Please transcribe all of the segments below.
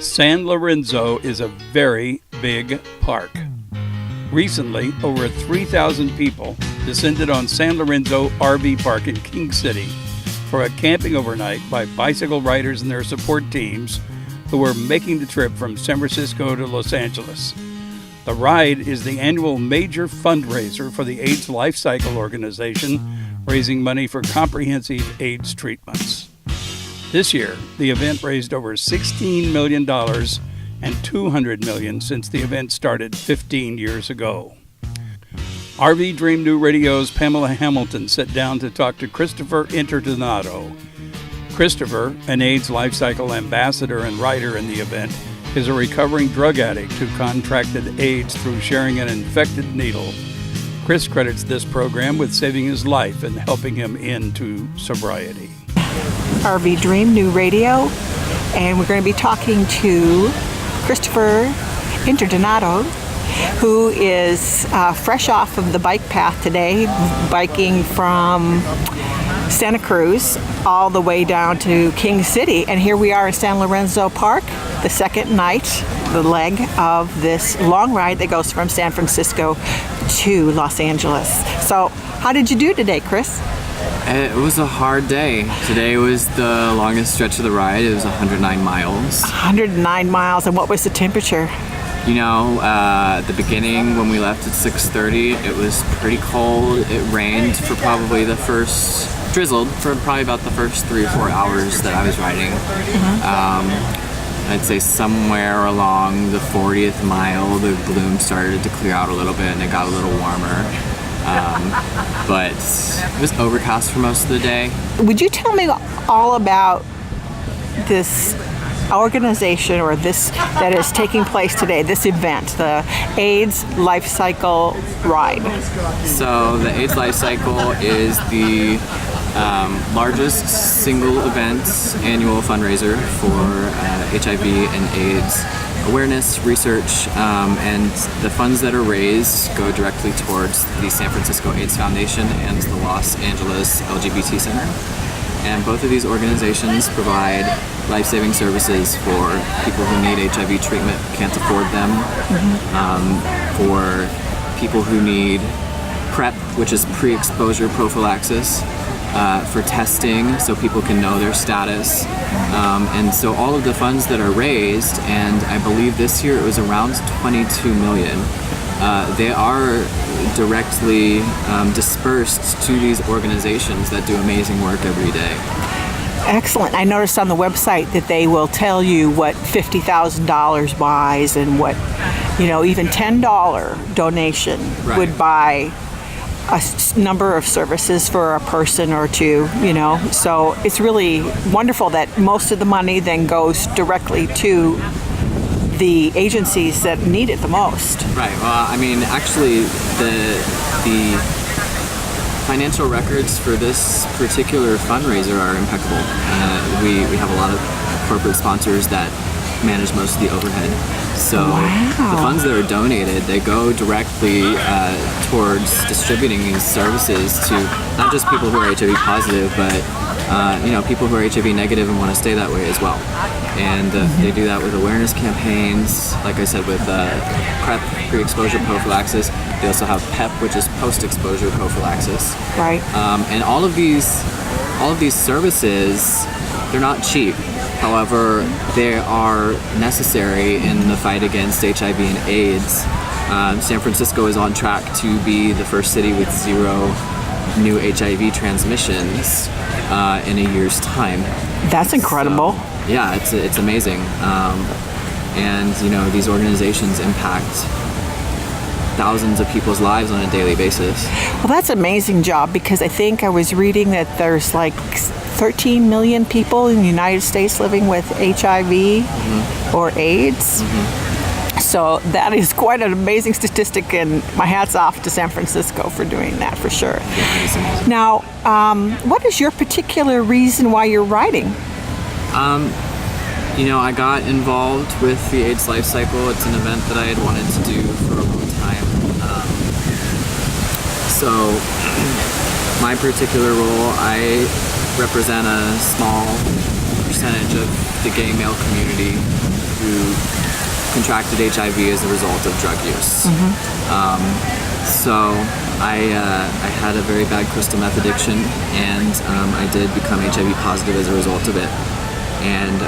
San Lorenzo is a very big park. Recently, over 3,000 people descended on San Lorenzo RV Park in King City for a camping overnight by bicycle riders and their support teams who were making the trip from San Francisco to Los Angeles. The ride is the annual major fundraiser for the AIDS Life Cycle organization, raising money for comprehensive AIDS treatments. This year, the event raised over $16 million and $200 million since the event started 15 years ago. RV Dream New Radio's Pamela Hamilton sat down to talk to Christopher Interdonato. Christopher, an AIDS Life Cycle ambassador and writer in the event, is a recovering drug addict who contracted AIDS through sharing an infected needle. Chris credits this program with saving his life and helping him into sobriety. RV Dream New Radio, and we're going to be talking to Christopher Interdonato, who is fresh off of the bike path today, biking from Santa Cruz all the way down to King City. And here we are in San Lorenzo Park, the second night, the leg of this long ride that goes from San Francisco to Los Angeles. So how did you do today, Chris? It was a hard day. Today was the longest stretch of the ride. It was 109 miles. 109 miles, and what was the temperature? You know, at the beginning when we left at 6:30, it was pretty cold. It rained for probably drizzled for probably about the first 3 or 4 hours that I was riding. I'd say somewhere along the 40th mile, the gloom started to clear out a little bit and it got a little warmer. But it was overcast for most of the day. Would you tell me all about this organization or this that is taking place today, this event, the AIDS Life Cycle Ride? So the AIDS Life Cycle is the largest single event annual fundraiser for HIV and AIDS awareness, research, and the funds that are raised go directly towards the San Francisco AIDS Foundation and the Los Angeles LGBT Center. And both of these organizations provide life-saving services for people who need HIV treatment, can't afford them, for people who need PrEP, which is pre-exposure prophylaxis, for testing so people can know their status. And so all of the funds that are raised, and I believe this year it was around 22 million, they are directly dispersed to these organizations that do amazing work every day. Excellent. I noticed on the website that they will tell you what $50,000 buys and what, even $10 donation would buy a number of services for a person or two, So it's really wonderful that most of the money then goes directly to the agencies that need it the most. Right. Well, I mean, actually, the financial records for this particular fundraiser are impeccable. We have a lot of corporate sponsors that manage most of the overhead. So the funds that are donated, they go directly towards distributing these services to not just people who are HIV positive, but people who are HIV negative and want to stay that way as well. And they do that with awareness campaigns, like I said, with PrEP, pre-exposure prophylaxis. They also have PEP, which is post-exposure prophylaxis. Right. And all of these services, they're not cheap. However, they are necessary in the fight against HIV and AIDS. San Francisco is on track to be the first city with 0 new HIV transmissions in a year's time. That's incredible. So, yeah, it's amazing. And these organizations impact thousands of people's lives on a daily basis. Well, that's an amazing job, because I think I was reading that there's like 13 million people in the United States living with HIV or AIDS. So that is quite an amazing statistic, and my hat's off to San Francisco for doing that, for sure. Now, what is your particular reason why you're riding? I got involved with the AIDS Life Cycle. It's an event that I had wanted to do for a long time. So my particular role, I represent a small percentage of the gay male community who contracted HIV as a result of drug use. So I had a very bad crystal meth addiction, and I did become HIV positive as a result of it. And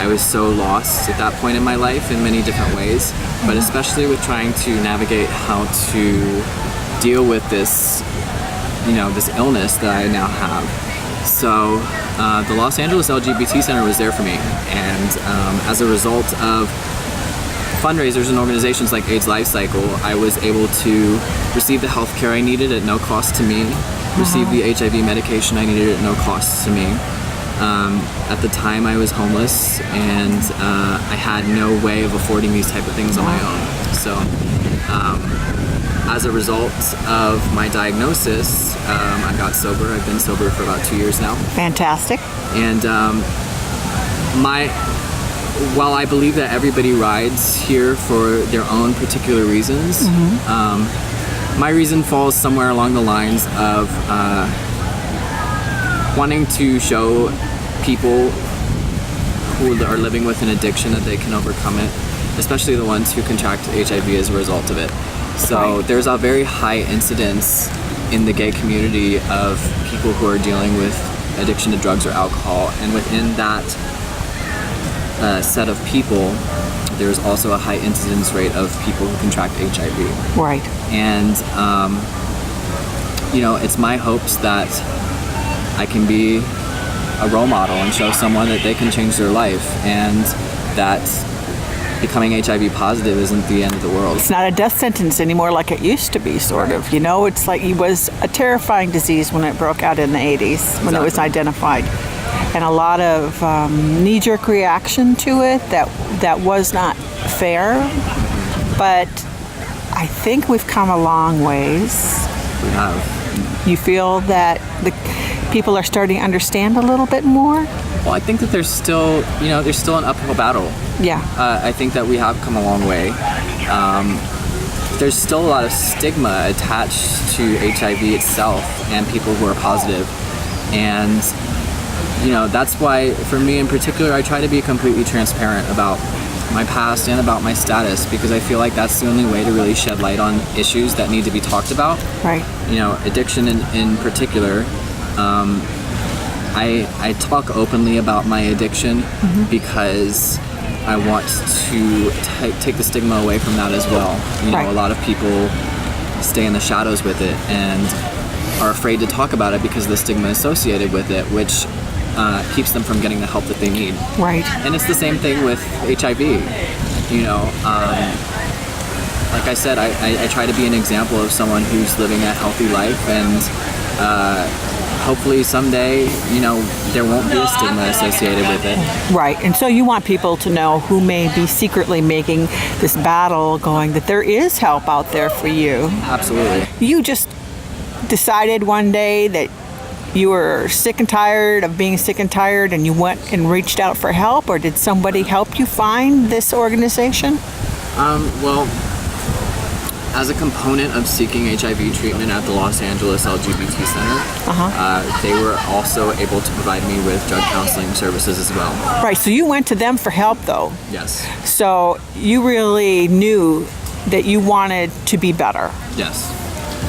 I was so lost at that point in my life in many different ways, but especially with trying to navigate how to deal with this, this illness that I now have. So the Los Angeles LGBT Center was there for me, and as a result of fundraisers and organizations like AIDS Life Cycle, I was able to receive the health care I needed at no cost to me, receive the HIV medication I needed at no cost to me. At the time I was homeless, and I had no way of affording these type of things on my own. So as a result of my diagnosis, I got sober. I've been sober for about 2 years now. Fantastic. And while I believe that everybody rides here for their own particular reasons, my reason falls somewhere along the lines of wanting to show people who are living with an addiction that they can overcome it, especially the ones who contract HIV as a result of it. So there's a very high incidence in the gay community of people who are dealing with addiction to drugs or alcohol, and within that set of people, there's also a high incidence rate of people who contract HIV. Right. And it's my hopes that I can be a role model and show someone that they can change their life, and that becoming HIV positive isn't the end of the world. It's not a death sentence anymore like it used to be, sort of. It's like it was a terrifying disease when it broke out in the 80s, when it was identified. And a lot of knee-jerk reaction to it that was not fair. But I think we've come a long ways. We have. You feel that the people are starting to understand a little bit more? Well, I think that there's still an uphill battle. Yeah. I think that we have come a long way. There's still a lot of stigma attached to HIV itself and people who are positive. And, that's why, for me in particular, I try to be completely transparent about my past and about my status, because I feel like that's the only way to really shed light on issues that need to be talked about. Right. Addiction in particular. I talk openly about my addiction because I want to take the stigma away from that as well. A lot of people stay in the shadows with it and are afraid to talk about it because of the stigma associated with it, which keeps them from getting the help that they need. Right. And it's the same thing with HIV. Like I said, I try to be an example of someone who's living a healthy life, and hopefully someday, there won't be a stigma associated with it. Right. And so you want people to know, who may be secretly making this battle going, that there is help out there for you. Absolutely. You just decided one day that you were sick and tired of being sick and tired, and you went and reached out for help, or did somebody help you find this organization? Well, as a component of seeking HIV treatment at the Los Angeles LGBT Center, they were also able to provide me with drug counseling services as well. Right, so you went to them for help, though. Yes. So you really knew that you wanted to be better. Yes.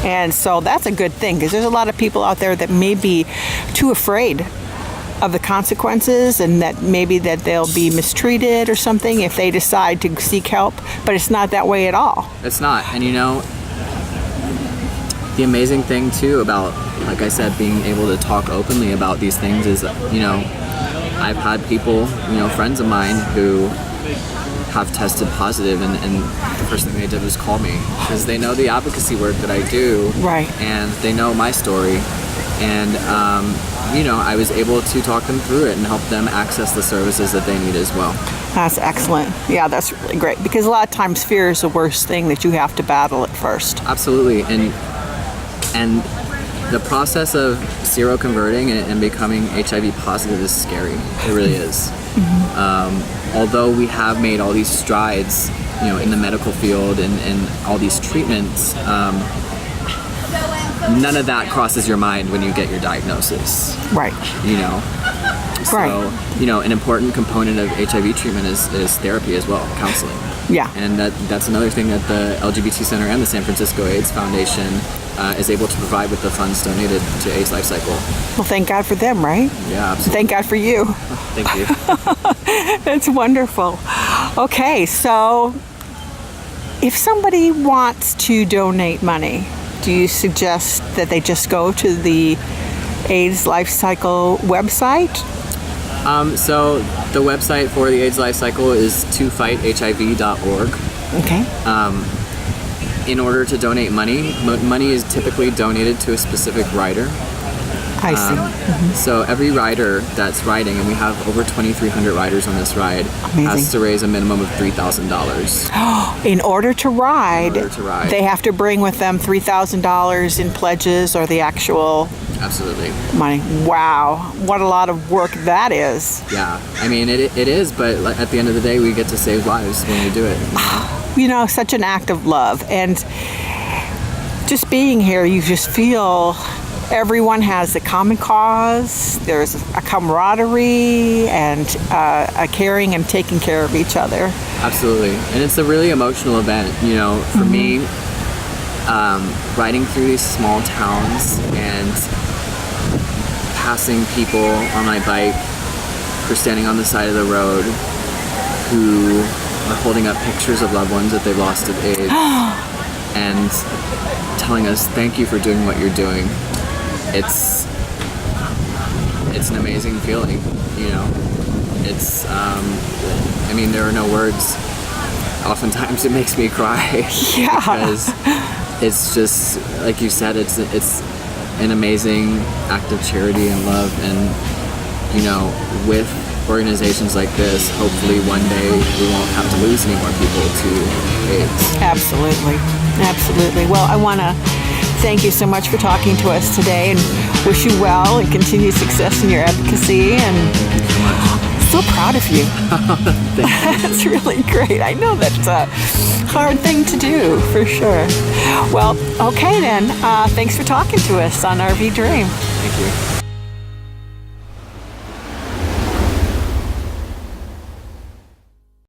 And so that's a good thing, because there's a lot of people out there that may be too afraid of the consequences, and that maybe that they'll be mistreated or something if they decide to seek help, but it's not that way at all. It's not. And the amazing thing too about, like I said, being able to talk openly about these things is, I've had people, friends of mine who have tested positive, and the first thing they did was call me, because they know the advocacy work that I do. Right. And they know my story. And, I was able to talk them through it and help them access the services that they need as well. That's excellent. Yeah, that's really great, because a lot of times fear is the worst thing that you have to battle at first. Absolutely. And the process of seroconverting and becoming HIV positive is scary. It really is. Although we have made all these strides, in the medical field and all these treatments, none of that crosses your mind when you get your diagnosis. Right. So, Right. you know, an important component of HIV treatment is therapy as well, counseling. Yeah. And that's another thing that the LGBT Center and the San Francisco AIDS Foundation is able to provide with the funds donated to AIDS Life Cycle. Well, thank God for them, right? Yeah, absolutely. Thank God for you. Thank you. That's wonderful. Okay, so if somebody wants to donate money, do you suggest that they just go to the AIDS Life Cycle website? So the website for the AIDS Life Cycle is tofight.hiv.org. Okay. In order to donate money, money is typically donated to a specific rider. I see. So every rider that's riding, and we have over 2,300 riders on this ride, Amazing. has to raise a minimum of $3,000. In order to ride, In order to ride. they have to bring with them $3,000 in pledges or the actual Absolutely. money. Wow, what a lot of work that is. Yeah. I mean, it is, but at the end of the day, we get to save lives when we do it. You know? You know, such an act of love. And just being here, you just feel everyone has a common cause. There's a camaraderie and a caring and taking care of each other. Absolutely. And it's a really emotional event. You know, for me, riding through these small towns and passing people on my bike or standing on the side of the road who are holding up pictures of loved ones that they've lost to AIDS and telling us, thank you for doing what you're doing. It's an amazing feeling, you know. It's, I mean, there are no words. Oftentimes it makes me cry. Yeah. Because it's just, like you said, it's an amazing act of charity and love. And, you know, with organizations like this, hopefully one day we won't have to lose any more people to AIDS. Absolutely. Absolutely. Well, I want to thank you so much for talking to us today and wish you well and continued success in your advocacy. And so proud of you. That's really great. I know that's a hard thing to do, for sure. Well, okay then. Thanks for talking to us on RV Dream. Thank you.